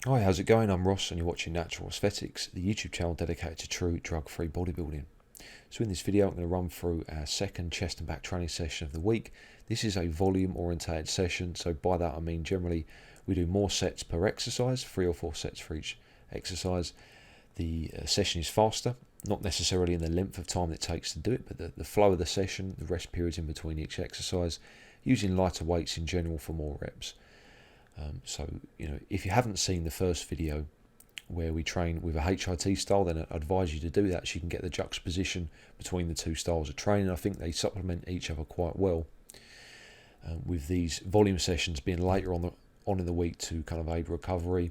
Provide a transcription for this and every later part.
Hi, how's it going? I'm Ross and you're watching Natural Aesthetics, the YouTube channel dedicated to true drug-free bodybuilding. So in this video I'm going to run through our second chest and back training session of the week. This is a volume orientated session, so by that I mean generally we do more sets per exercise, 3 or 4 sets for each exercise. The session is faster, not necessarily in the length of time it takes to do it, but the flow of the session, the rest periods in between each exercise, using lighter weights in general for more reps. So, if you haven't seen the first video where we train with a HIT style, then I'd advise you to do that so you can get the juxtaposition between the two styles of training. I think they supplement each other quite well, with these volume sessions being later on in the week to kind of aid recovery.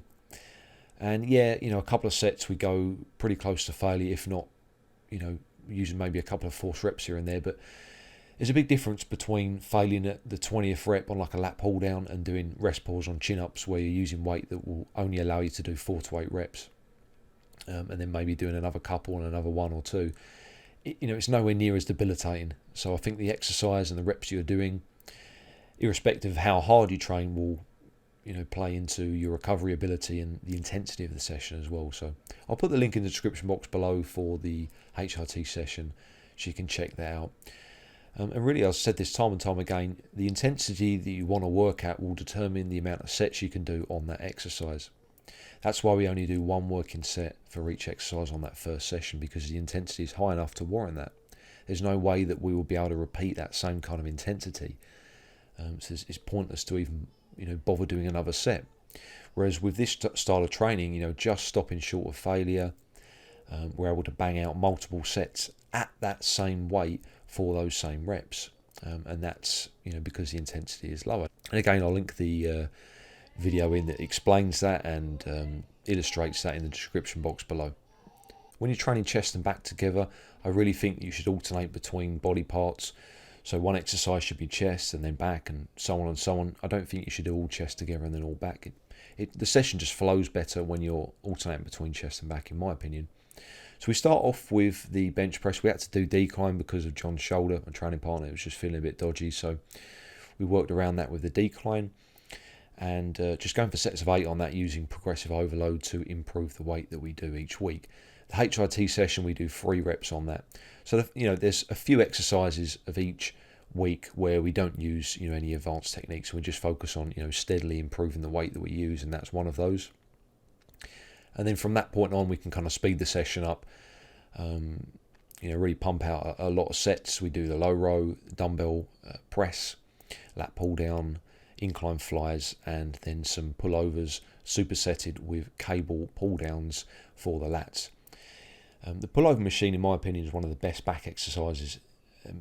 And yeah, a couple of sets we go pretty close to failure, if not, using maybe a couple of forced reps here and there, but there's a big difference between failing at the 20th rep on like a lat pull down and doing rest pulls on chin-ups where you're using weight that will only allow you to do 4 to 8 reps, and then maybe doing another couple and another 1 or 2. It's nowhere near as debilitating. So I think the exercise and the reps you're doing, irrespective of how hard you train, will play into your recovery ability and the intensity of the session as well. So I'll put the link in the description box below for the HIT session so you can check that out. And really, I've said this time and time again, the intensity that you want to work at will determine the amount of sets you can do on that exercise. That's why we only do 1 working set for each exercise on that first session, because the intensity is high enough to warrant that. There's no way that we will be able to repeat that same kind of intensity. So it's pointless to even bother doing another set. Whereas with this style of training, just stopping short of failure, we're able to bang out multiple sets at that same weight for those same reps, and that's because the intensity is lower. And again, I'll link the video in that explains that and illustrates that in the description box below. When you're training chest and back together, I really think you should alternate between body parts. So one exercise should be chest and then back, and so on and so on. I don't think you should do all chest together and then all back. The session just flows better when you're alternating between chest and back, in my opinion. So we start off with the bench press. We had to do decline because of John's shoulder. My training partner, it was just feeling a bit dodgy, so we worked around that with the decline, and just going for sets of 8 on that, using progressive overload to improve the weight that we do each week. The HIT session, we do 3 reps on that. So there's a few exercises of each week where we don't use any advanced techniques. We just focus on steadily improving the weight that we use, and that's one of those. And then from that point on, we can kind of speed the session up, really pump out a lot of sets. We do the low row, dumbbell press, lat pull down, incline flies, and then some pullovers supersetted with cable pull downs for the lats. The pullover machine, in my opinion, is one of the best back exercises,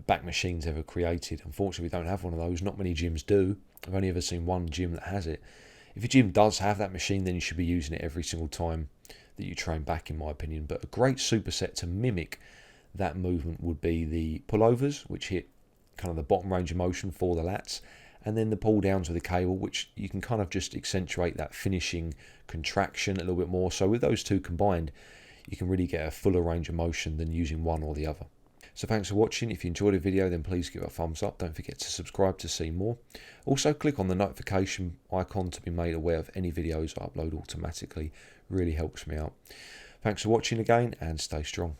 back machines ever created. Unfortunately, we don't have one of those. Not many gyms do. I've only ever seen one gym that has it. If your gym does have that machine, then you should be using it every single time that you train back, in my opinion. But a great superset to mimic that movement would be the pullovers, which hit kind of the bottom range of motion for the lats, and then the pull downs with the cable, which you can kind of just accentuate that finishing contraction a little bit more. So with those two combined, you can really get a fuller range of motion than using one or the other. So thanks for watching. If you enjoyed the video, then please give it a thumbs up. Don't forget to subscribe to see more. Also, click on the notification icon to be made aware of any videos I upload automatically. Really helps me out. Thanks for watching again, and stay strong.